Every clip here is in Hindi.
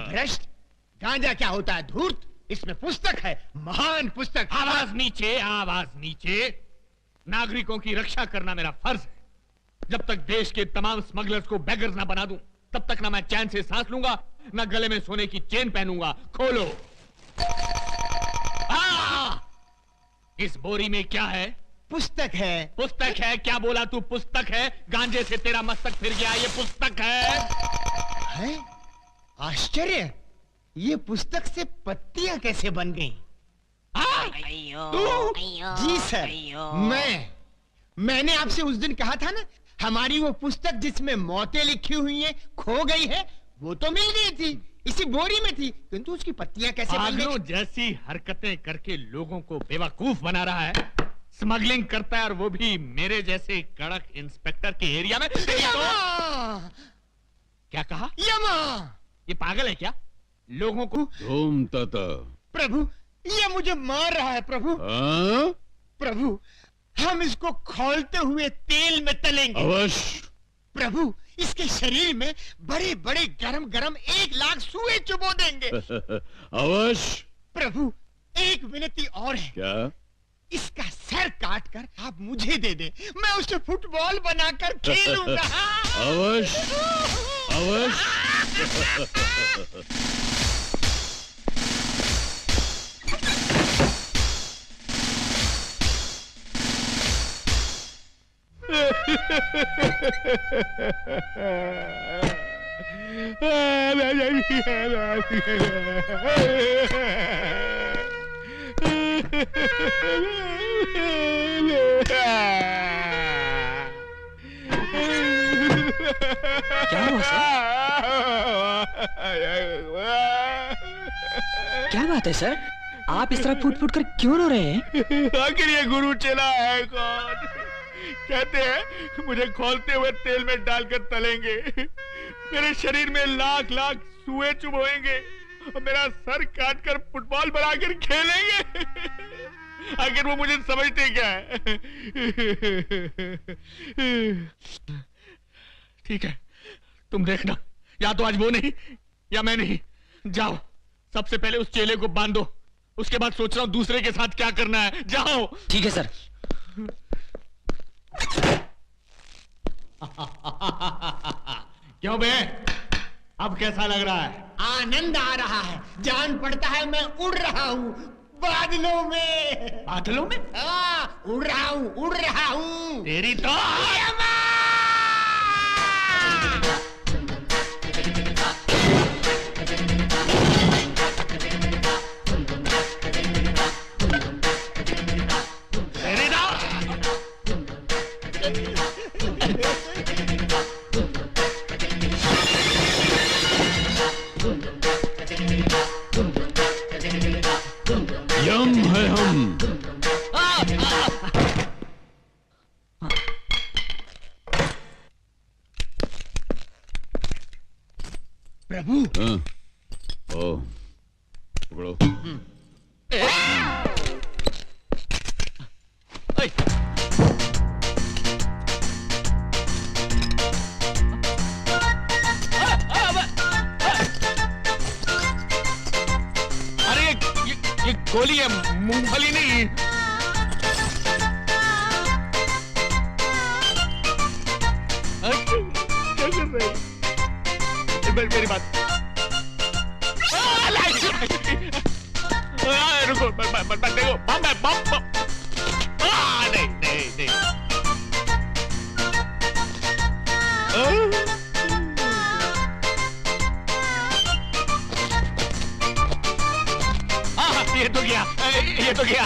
भ्रष्ट, गांजा क्या होता है? धूर्त। इसमें पुस्तक है, महान पुस्तक। आवाज नीचे, आवाज नीचे। नागरिकों की रक्षा करना मेरा फर्ज है। जब तक देश के तमाम स्मगलर्स को बेगर्स ना बना दूं, तब तक ना मैं चैन से सांस लूंगा, ना गले में सोने की चेन पहनूंगा। खोलो। इस बोरी में क्या है? पुस्तक है। पुस्तक है? क्या बोला तू? पुस्तक है? गांजे से तेरा मस्तक फिर गया। ये पुस्तक है? आश्चर्य, ये पुस्तक से पत्तियां कैसे बन गईं? तू? जी सर, मैंने आपसे उस दिन कहा था ना, हमारी वो पुस्तक जिसमें मौतें लिखी हुई हैं खो गई है। वो तो मिल गई थी, इसी बोरी में थी, किंतु उसकी पत्तियां कैसे बन गई? जैसी हरकतें करके लोगों को बेवकूफ बना रहा है। स्मगलिंग करता है, और वो भी मेरे जैसे कड़क इंस्पेक्टर के एरिया में। क्या कहा? यमा! ये पागल है क्या? लोगों को धूम तता। प्रभु, ये मुझे मार रहा है प्रभु। प्रभु, हम इसको खौलते हुए तेल में तलेंगे। अवश्य। प्रभु, इसके शरीर में बड़े बड़े गरम गरम 1,00,000 सुए चुबो देंगे। अवश्य। प्रभु, एक विनती और है। क्या? इसका सर काट कर आप मुझे दे दे, मैं उसे फुटबॉल बनाकर खेलूंगा। अवश्य, अवश्य। क्या हुआ सर? क्या बात है सर? आप इस तरह फूट फूट कर क्यों रो रहे हैं? आखिर ये गुरु चला है कौन? कहते हैं मुझे खौलते हुए तेल में डालकर तलेंगे, मेरे शरीर में 1,00,000 सुए चुभोएंगे और मेरा सर काटकर फुटबॉल बनाकर खेलेंगे। आखिर वो मुझे समझते क्या है? ठीक है, तुम देखना, या तो आज वो नहीं या मैं नहीं। जाओ, सबसे पहले उस चेले को बांधो, उसके बाद सोच रहा हूं दूसरे के साथ क्या करना है। जाओ। ठीक है सर। क्यों बे, अब कैसा लग रहा है? आनंद आ रहा है, जान पड़ता है मैं उड़ रहा हूँ बादलों में। बादलों में? उड़ रहा हूँ, उड़ रहा हूँ। तेरी तो यम है हम। प्रभु। ओ, पकड़ो। अरे ये गोली है, मूंगफली नहीं। क्या कर रहे हैं? मेरी बात रुको, देखो बम है, बम। नहीं नहीं नहीं। ये तो गया, ये तो गया।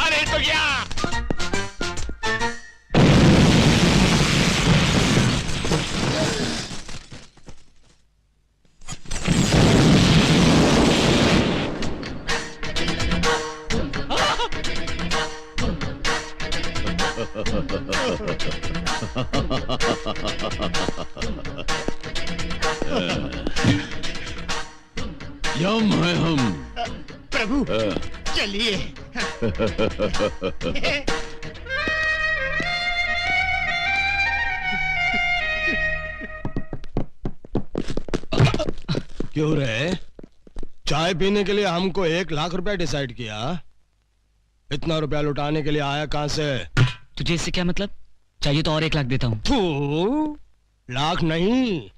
अरे ये तो गया। यम है हम। प्रभु, चलिए। क्यों रे? चाय पीने के लिए हमको 1 लाख रुपया डिसाइड किया। इतना रुपया लुटाने के लिए आया कहां से? तुझे इससे क्या मतलब? चाहिए तो और 1 लाख देता हूँ। तू लाख नहीं,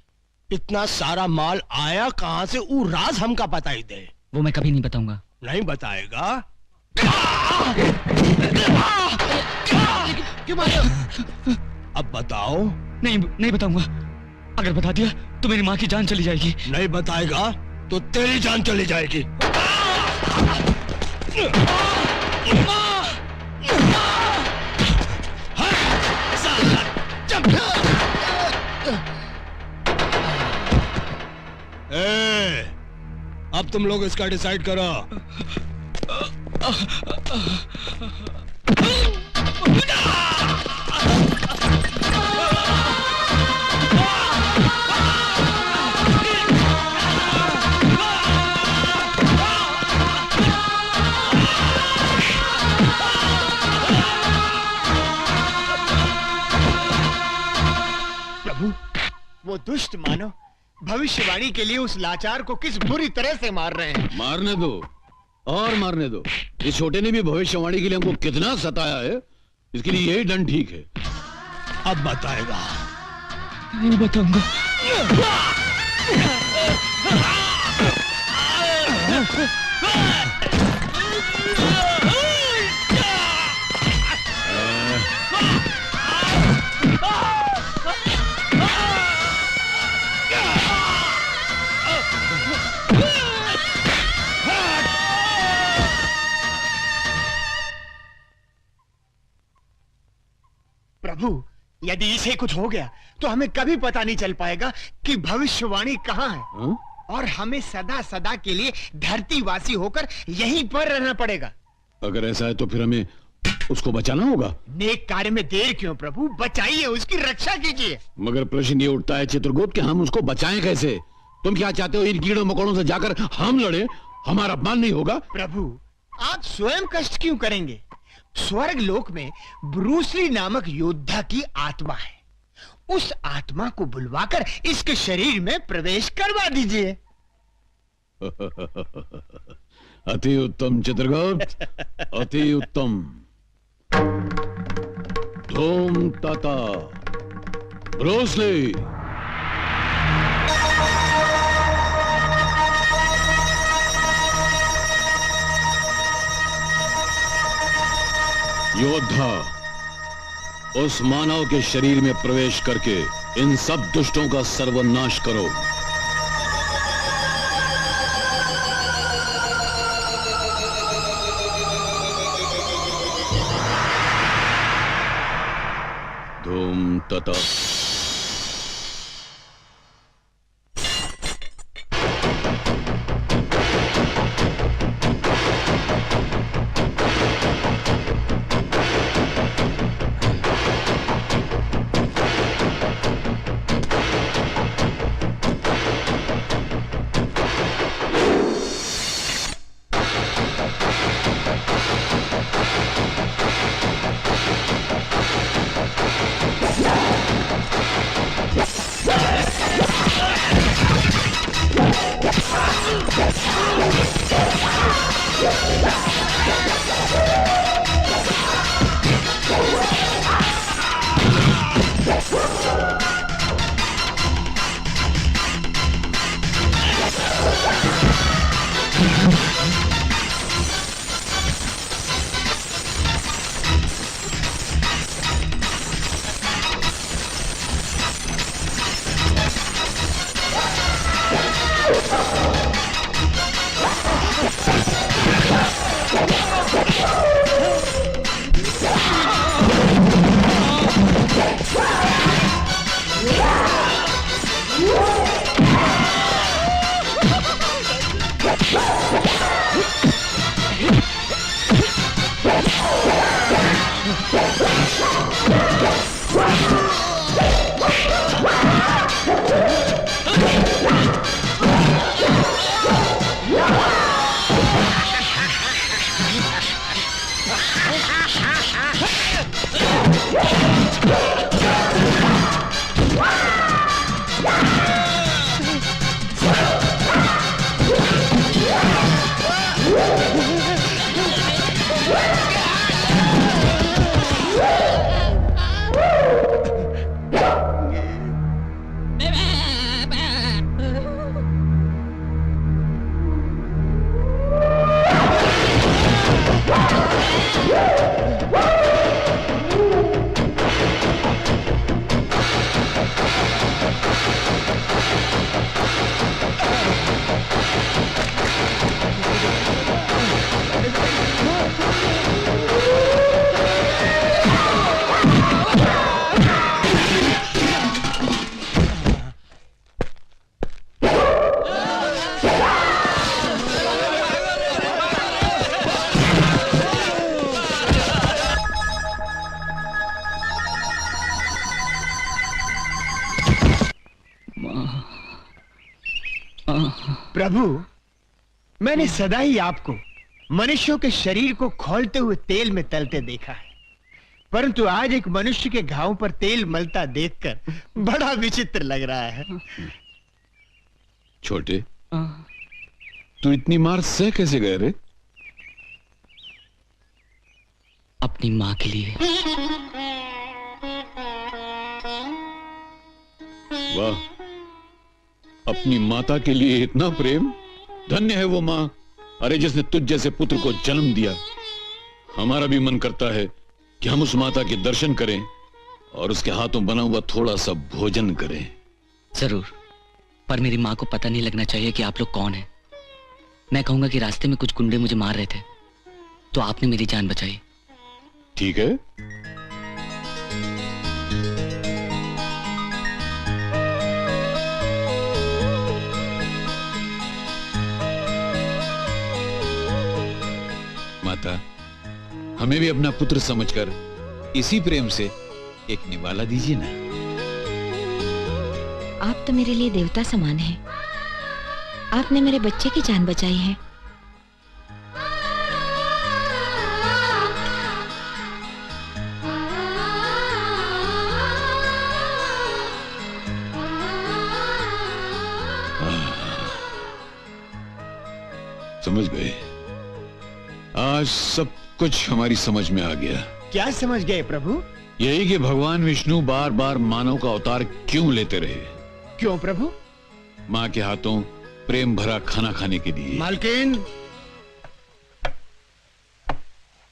इतना सारा माल आया कहां से वो राज हमका पता ही दे। वो मैं कभी नहीं बताऊंगा। नहीं बताएगा? क्यों मारो? अब बताओ। नहीं बताऊंगा। अगर बता दिया तो मेरी माँ की जान चली जाएगी। नहीं बताएगा तो तेरी जान चली जाएगी। अब तुम लोग इसका डिसाइड करो। प्रभु, वो दुष्ट मानव भविष्यवाणी के लिए उस लाचार को किस बुरी तरह से मार रहे हैं। मारने दो और मारने दो। इस छोटे ने भी भविष्यवाणी के लिए हमको कितना सताया है, इसके लिए यही दंड ठीक है। अब बताएगा? नहीं बताऊंगा। प्रभु, यदि इसे कुछ हो गया तो हमें कभी पता नहीं चल पाएगा कि भविष्यवाणी कहाँ है। हाँ? और हमें सदा सदा के लिए धरतीवासी होकर यहीं पर रहना पड़ेगा। अगर ऐसा है तो फिर हमें उसको बचाना होगा। नेक कार्य में देर क्यों प्रभु? बचाइए, उसकी रक्षा कीजिए। मगर प्रश्न ये उठता है चित्रगुप्त कि हम उसको बचाएं कैसे? तुम क्या चाहते हो, इन कीड़ों मकोड़ों से जाकर हम लड़े? हमारा अपमान नहीं होगा? प्रभु, आप स्वयं कष्ट क्यों करेंगे? स्वर्ग लोक में ब्रूसली नामक योद्धा की आत्मा है। उस आत्मा को बुलवाकर इसके शरीर में प्रवेश करवा दीजिए। अति उत्तम चित्रगुप्त, अति उत्तम। धूम ताता ब्रूसली। योद्धा, उस मानव के शरीर में प्रवेश करके इन सब दुष्टों का सर्वनाश करो। धूम तथा। प्रभु, मैंने सदा ही आपको मनुष्यों के शरीर को खौलते हुए तेल में तलते देखा है, परंतु आज एक मनुष्य के घाव पर तेल मलता देखकर बड़ा विचित्र लग रहा है। छोटे, तू इतनी मार सह कैसे गए रे? अपनी माँ के लिए। वाह, अपनी माता के लिए इतना प्रेम। धन्य है वो माँ, अरे जिसने तुझ जैसे पुत्र को जन्म दिया। हमारा भी मन करता है कि हम उस माता के दर्शन करें और उसके हाथों बना हुआ थोड़ा सा भोजन करें। जरूर, पर मेरी माँ को पता नहीं लगना चाहिए कि आप लोग कौन हैं। मैं कहूंगा कि रास्ते में कुछ गुंडे मुझे मार रहे थे, तो आपने मेरी जान बचाई। ठीक है, माता, हमें भी अपना पुत्र समझकर इसी प्रेम से एक निवाला दीजिए ना। आप तो मेरे लिए देवता समान हैं। आपने मेरे बच्चे की जान बचाई है। समझ गए, आज सब कुछ हमारी समझ में आ गया। क्या समझ गए प्रभु? यही कि भगवान विष्णु बार बार मानव का अवतार क्यों लेते रहे। क्यों प्रभु? माँ के हाथों प्रेम भरा खाना खाने के लिए। मालकिन।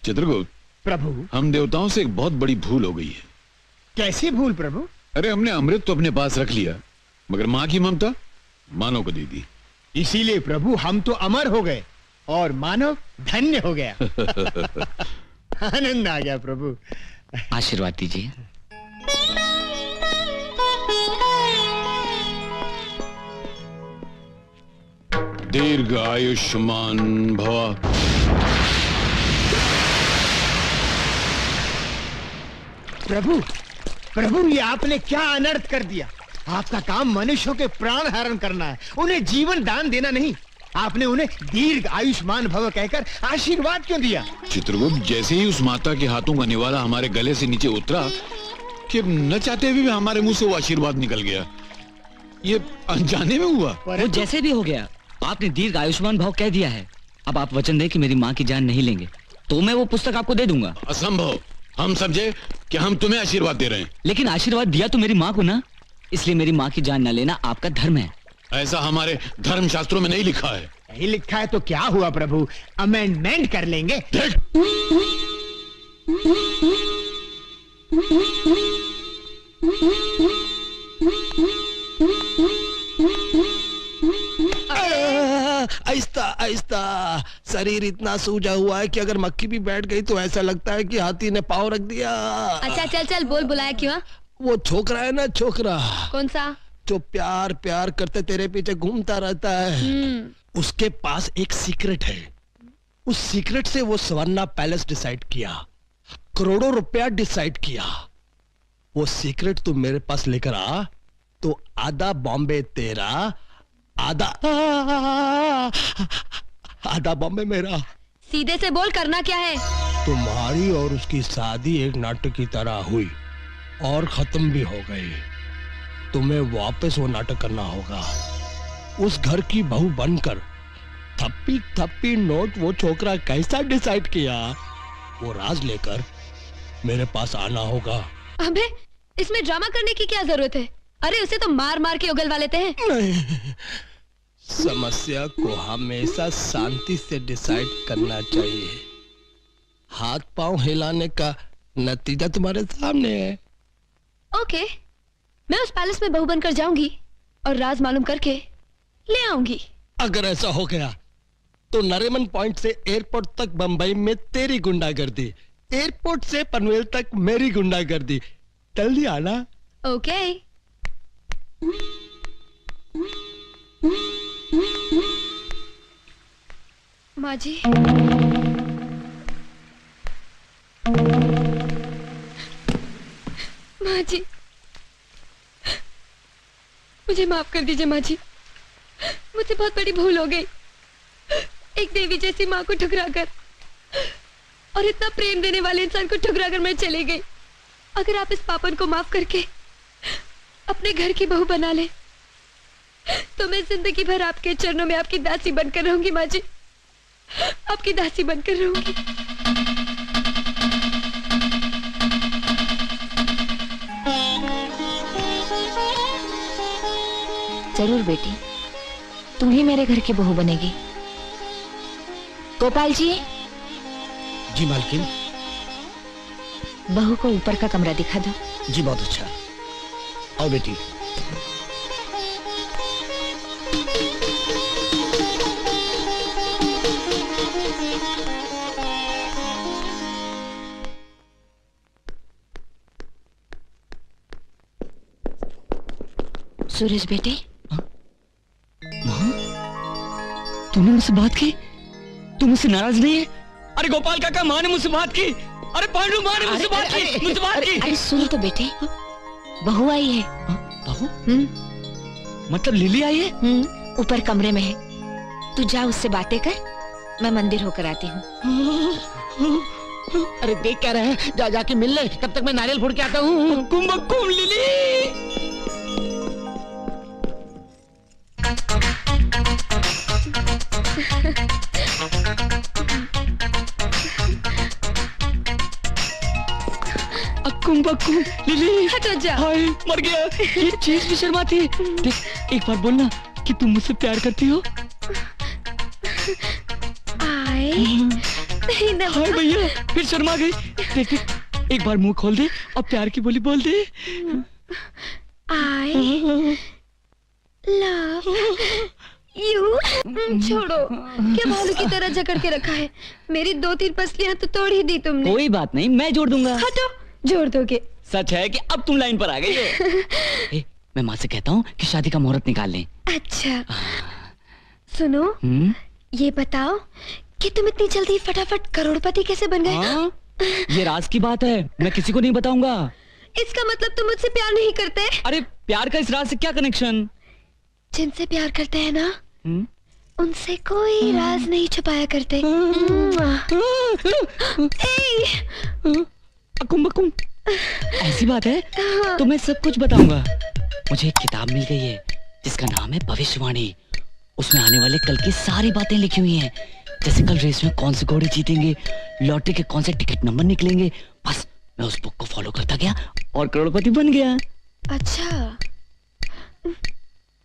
चित्रगुप्त प्रभु, हम देवताओं से एक बहुत बड़ी भूल हो गई है। कैसी भूल प्रभु? अरे हमने अमृत तो अपने पास रख लिया, मगर माँ की ममता मानव को दे दी। इसीलिए प्रभु हम तो अमर हो गए और मानव धन्य हो गया। आनंद आ गया प्रभु। आशीर्वाद दीजिए। दीर्घ आयुष्मान भव। प्रभु, प्रभु ये आपने क्या अनर्थ कर दिया। आपका काम मनुष्यों के प्राण हरण करना है, उन्हें जीवन दान देना नहीं। आपने उन्हें दीर्घ आयुष्मान भव कहकर आशीर्वाद क्यों दिया? चित्रगुप्त, जैसे ही उस माता के हाथों का निवाला हमारे गले से नीचे उतरा कि न चाहते हुए भी हमारे मुंह से वो आशीर्वाद निकल गया। ये अनजाने में हुआ। वो जैसे भी हो गया, आपने दीर्घ आयुष्मान भव कह दिया है। अब आप वचन दें कि मेरी माँ की जान नहीं लेंगे, तो मैं वो पुस्तक आपको दे दूंगा। असंभव। हम समझे कि हम तुम्हें आशीर्वाद दे रहे हैं। लेकिन आशीर्वाद दिया तो मेरी माँ को ना, इसलिए मेरी माँ की जान न लेना आपका धर्म है। ऐसा हमारे धर्म शास्त्रों में नहीं लिखा है। नहीं लिखा है तो क्या हुआ प्रभु, अमेंडमेंट कर लेंगे। देख, आहिस्ता आहिस्ता। शरीर इतना सूजा हुआ है कि अगर मक्खी भी बैठ गई तो ऐसा लगता है कि हाथी ने पाँव रख दिया। अच्छा चल चल, बोल, बुलाया क्यों? वो छोकरा है ना, छोकरा कौन सा? जो प्यार प्यार करते तेरे पीछे घूमता रहता है, उसके पास एक सीक्रेट है। उस सीक्रेट से वो स्वर्णा पैलेस डिसाइड किया, करोड़ों रुपया डिसाइड किया। वो सीक्रेट तू मेरे पास लेकर आ तो आधा बॉम्बे तेरा, आधा बॉम्बे मेरा। सीधे से बोल, करना क्या है? तुम्हारी और उसकी शादी एक नाटक की तरह हुई और खत्म भी हो गई। तुम्हें वापस वो नाटक करना होगा। उस घर की बहू बनकर थप्पी थप्पी नोट वो छोकरा कैसा डिसाइड किया, वो राज लेकर मेरे पास आना होगा। अबे, इसमें ड्रामा करने की क्या जरूरत है? अरे उसे तो मार मार के उगलवा लेते हैं। नहीं, समस्या को हमेशा शांति से डिसाइड करना चाहिए। हाथ पांव हिलाने का नतीजा तुम्हारे सामने है। ओके, मैं उस पैलेस में बहू बनकर जाऊंगी और राज मालूम करके ले आऊंगी। अगर ऐसा हो गया तो नरीमन पॉइंट से एयरपोर्ट तक बंबई में तेरी गुंडागर्दी, एयरपोर्ट से पनवेल तक मेरी गुंडागर्दी। जल्दी आना। ओके। माँ जी, माँ जी, मुझे माफ कर दीजिए माँ जी। मुझसे बहुत बड़ी भूल हो गई। एक देवी जैसी माँ को ठुकराकर और इतना प्रेम देने वाले इंसान को ठुकराकर मैं चली गई। अगर आप इस पापन को माफ करके अपने घर की बहू बना ले तो मैं जिंदगी भर आपके चरणों में आपकी दासी बनकर रहूंगी माँ जी, आपकी दासी बनकर रहूंगी। जरूर बेटी, तुम ही मेरे घर की बहू बनेगी। गोपाल जी, जी मालकिन। बहू को ऊपर का कमरा दिखा दो। जी बहुत अच्छा। आओ बेटी। सूरज बेटे, तूने मुझसे बात की? तू मुझसे नाराज नहीं है? अरे गोपाल काका, माँ ने मुझसे बात की। अरे पांडु, माँ ने मुझसे बात की, मुझसे बात की। अरे सुन तो बेटे, बहू आई है। बहू? मतलब लिली आई है? ऊपर कमरे में है। तू जा उससे बातें कर, मैं मंदिर होकर आती हूँ। अरे देख क्या रहे हैं, जा जाके मिल ले, तब तक मैं नारियल फोड़ के आता हूँ। कुंभकुम लिली। कुंभकुम लिली। हटो जा। हाय, मर गया। ये चीज भी शर्माती है। देख, एक बार बोलना कि तुम मुझसे प्यार करती हो। आए नहीं ना। हाय भैया, फिर शर्मा गई। देख देख, एक बार मुंह खोल दे और प्यार की बोली बोल दे। I love you। छोड़ो, क्या भालू की तरह जकड़ के रखा है। मेरी 2-3 पसलियां तो तोड़ ही दी तुमने। कोई बात नहीं, मैं जोड़ दूंगा। हटो, जोड़ दोगे। सच है कि अब तुम लाइन पर आ गई हो। मैं माँ से कहता हूँ कि शादी का मुहूर्त निकाल लें। अच्छा सुनो, ये बताओ कि तुम इतनी जल्दी फटाफट करोड़पति कैसे बन गए? हाँ? ये राज की बात है, मैं किसी को नहीं बताऊंगा। इसका मतलब तुम मुझसे प्यार नहीं करते? अरे प्यार का इस राज से क्या कनेक्शन? जिनसे प्यार करते हैं ना, उनसे कोई राज नहीं छुपाया करते। कुंभकुम, ऐसी बात है तो मैं सब कुछ बताऊंगा। मुझे एक किताब मिल गई है जिसका नाम है भविष्यवाणी। उसमें आने वाले कल की सारी बातें लिखी हुई हैं, जैसे कल रेस में कौन से घोड़े जीतेंगे, लॉटरी के कौन से टिकट नंबर निकलेंगे। बस मैं उस बुक को फॉलो करता गया और करोड़पति बन गया। अच्छा,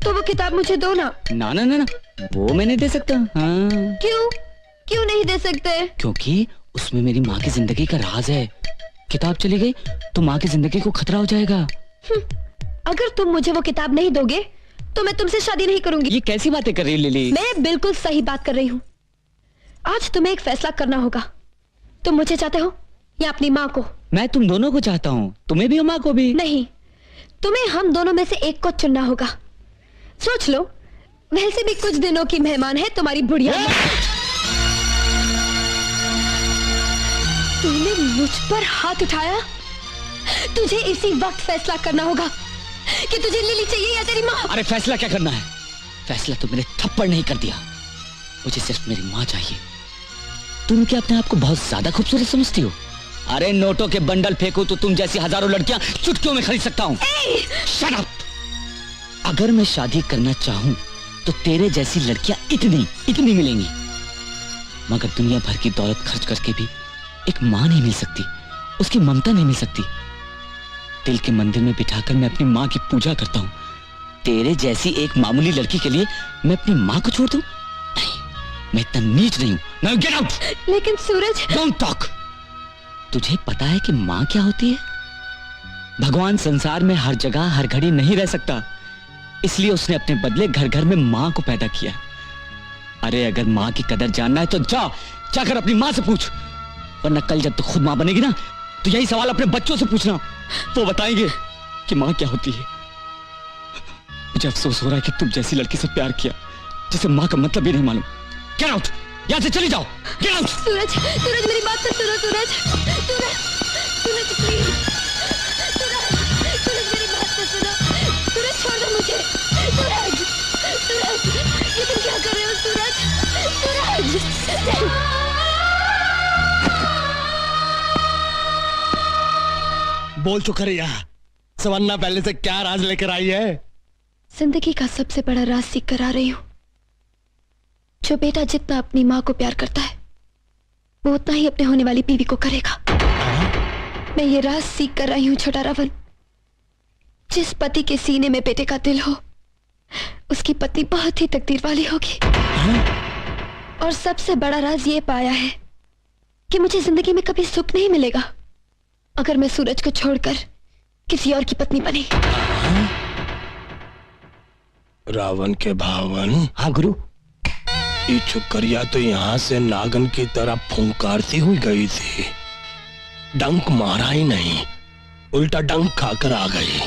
तो वो किताब मुझे दो ना। ना ना ना ना, वो मैं नहीं दे सकता। हाँ। क्यों नहीं दे सकते? क्योंकि उसमें मेरी माँ की जिंदगी का राज है। किताब चली गई तो माँ की जिंदगी को खतरा हो जाएगा। अगर तुम मुझे वो किताब नहीं दोगे तो मैं तुमसे शादी नहीं करूंगी। ये कैसी बातें कर रही है लिली? मैं बिल्कुल सही बात कर रही हूँ। आज तुम्हें एक फैसला करना होगा। तुम मुझे चाहते हो या अपनी माँ को? मैं तुम दोनों को चाहता हूँ, तुम्हें भी और माँ को भी। नहीं, तुम्हें हम दोनों में से एक को चुनना होगा। सोच लो, वैसे भी कुछ दिनों की मेहमान है तुम्हारी बुढ़िया। तूने मुझ पर हाथ उठाया। तुझे इसी वक्त फैसला करना होगा कि तुझे लिली चाहिए या तेरी माँ। अरे फैसला क्या करना है? फैसला तो मैंने थप्पड़ नहीं कर दिया। मुझे सिर्फ मेरी माँ चाहिए। तुम क्या अपने आप को बहुत ज्यादा खूबसूरत समझती हो? अरे नोटों के बंडल फेंकू तो तुम जैसी हजारों लड़कियां चुटकियों में खरीद सकता हूँ। Shut up! अगर मैं शादी करना चाहूं तो तेरे जैसी लड़कियां इतनी मिलेंगी, मगर दुनिया भर की दौलत खर्च करके भी एक माँ नहीं मिल सकती, उसकी ममता नहीं मिल सकती। दिल के मंदिर में बिठाकर मैं अपनी माँ की पूजा करता हूँ। तेरे जैसी एक मामूली लड़की के लिए मैं अपनी माँ को छोड़ दूं? नहीं, मैं इतना नीच नहीं हूँ। Now get out! लेकिन सूरज, डोंट टॉक। तुझे पता है कि माँ क्या होती है? भगवान संसार में हर जगह हर घड़ी नहीं रह सकता, इसलिए उसने अपने बदले घर घर में माँ को पैदा किया। अरे अगर माँ की कदर जानना है तो जाकर अपनी माँ से पूछ, वरना कल जब तू खुद माँ बनेगी ना तो यही सवाल अपने बच्चों से पूछना, वो बताएंगे कि माँ क्या होती है। मुझे अफसोस हो रहा है कि तुम जैसी लड़की से प्यार किया जिसे माँ का मतलब भी नहीं मालूम। Get out! यहाँ से चली जाओ। Get out! सूरज, सूरज मेरी बात तो सुनो। सूरज, सूरज, सूरज प्लीज, सूरज मेरी बात तो सुनो। सूरज छोड़ दो मुझे। सूरज, सूरज, ये तुम बोल चुकरिया, सवन्ना पहले से क्या राज लेकर आई है? जिंदगी का सबसे बड़ा राज सीख कर आ रही हूं। जो बेटा जितना अपनी माँ को प्यार करता है, वो उतना ही अपने होने वाली बीवी को करेगा। मैं ये राज सीख कर आई हूं छोटा रावण। जिस पति के सीने में बेटे का दिल हो, उसकी पत्नी बहुत ही तकदीर वाली होगी। और सबसे बड़ा राज ये पाया है कि मुझे जिंदगी में कभी सुख नहीं मिलेगा अगर मैं सूरज को छोड़कर किसी और की पत्नी बनी। रावण के भावन। हाँ गुरु। ये चुकरिया तो यहाँ से नागन की तरह फुंकारती हुई गई थी, डंक मारा ही नहीं, उल्टा डंक खाकर आ गई।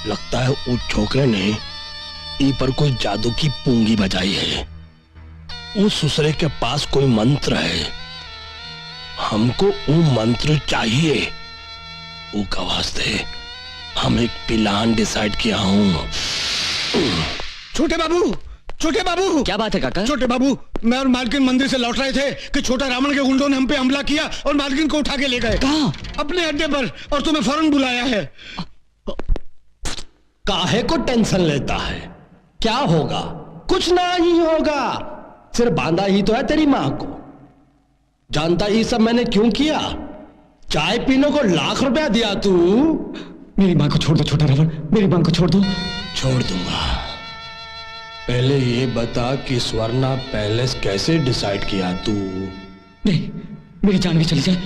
लगता है उस छोकरे ने ई पर कोई जादू की पूंगी बजाई है। उस सुसरे के पास कोई मंत्र है, हमको वो मंत्र चाहिए। वो का वास्ते हम एक प्लान डिसाइड किया हूं। छोटे बाबू, छोटे बाबू। क्या बात है काका? छोटे बाबू, मैं और मालकिन मंदिर से लौट रहे थे कि छोटा रावण के गुंडों ने हम पे हमला किया और मालकिन को उठा के ले गए। कहाँ? अपने अड्डे पर, और तुम्हें फौरन बुलाया है। काहे को टेंशन लेता है? क्या होगा? कुछ नहीं होगा, सिर्फ बांधा ही तो है तेरी मां को। जानता ही सब मैंने क्यों किया? चाय पीने को लाख रुपया दिया तू। मेरी माँ को छोड़ दो छोटा रावण, मेरी माँ को छोड़ दो। छोड़ दूंगा। पहले ये बता कि स्वर्णा पैलेस कैसे डिसाइड किया तू? नहीं, मेरी जान भी चली जाए,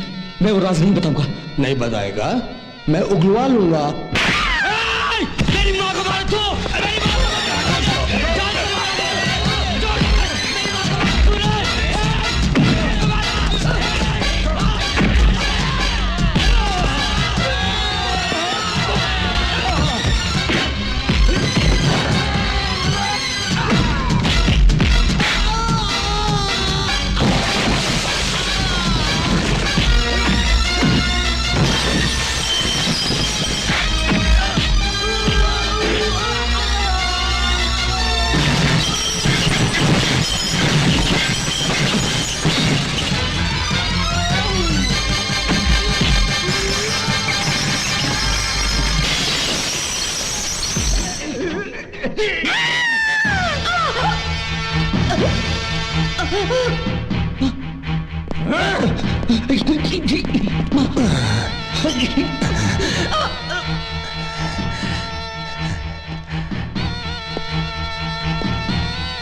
मैं वो राज नहीं बताऊंगा। नहीं बताएगा? मैं उगलवा लूंगा। मेरी माँ को मार दो, मेरी माँ को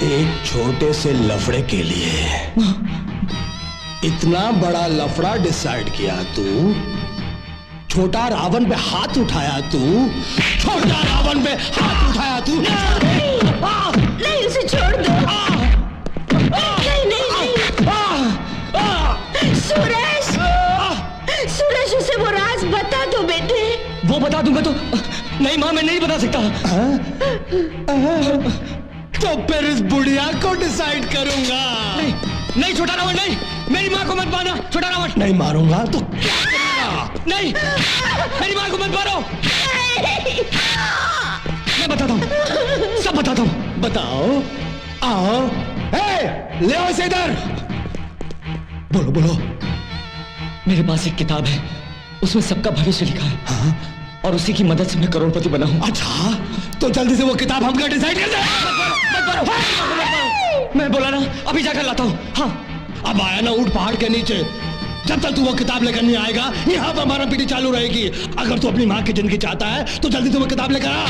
एक छोटे से लफड़े के लिए इतना बड़ा लफड़ा डिसाइड किया तू? छोटा रावण पे हाथ उठाया तू? छोटा रावण पे हाथ उठाया तू? नहीं, उसे छोड़ दो। नहीं नहीं सूरज, सूरज उसे वो राज बता दो बेटे। वो बता दूंगा तो? नहीं माँ, मैं नहीं बता सकता। तो फिर इस बुढ़िया को डिसाइड करूंगा। नहीं, नहीं छोटा रावण, नहीं, मेरी माँ को मत मारना छोटा रावण। नहीं मारूंगा तो क्या करेगा? नहीं, मेरी माँ को मत मारो। मैं बताता हूँ, सब बताता हूँ। बताओ। आओ। ले आओ इसे इधर। बोलो बोलो। मेरे पास एक किताब है, उसमें सबका भविष्य लिखा है। हाँ? और उसी की मदद से मैं करोड़पति बना हूँ। अच्छा, तो जल्दी से वो किताब हमका डिसाइड कर दे। मैं बोला ना, अभी जाकर लाता हूँ। हाँ, अब आया ना ऊंट पहाड़ के नीचे। जब तक तू वो किताब लेकर नहीं आएगा, यहाँ पर हमारा पीढ़ी चालू रहेगी। अगर तू अपनी माँ की जिंदगी चाहता है तो जल्दी से वो किताब लेकर आ।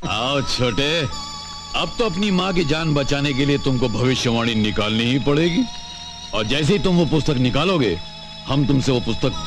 आओ छोटे, अब तो अपनी माँ की जान बचाने के लिए तुमको भविष्यवाणी निकालनी ही पड़ेगी। और जैसे ही तुम वो पुस्तक निकालोगे, हम तुमसे वो पुस्तक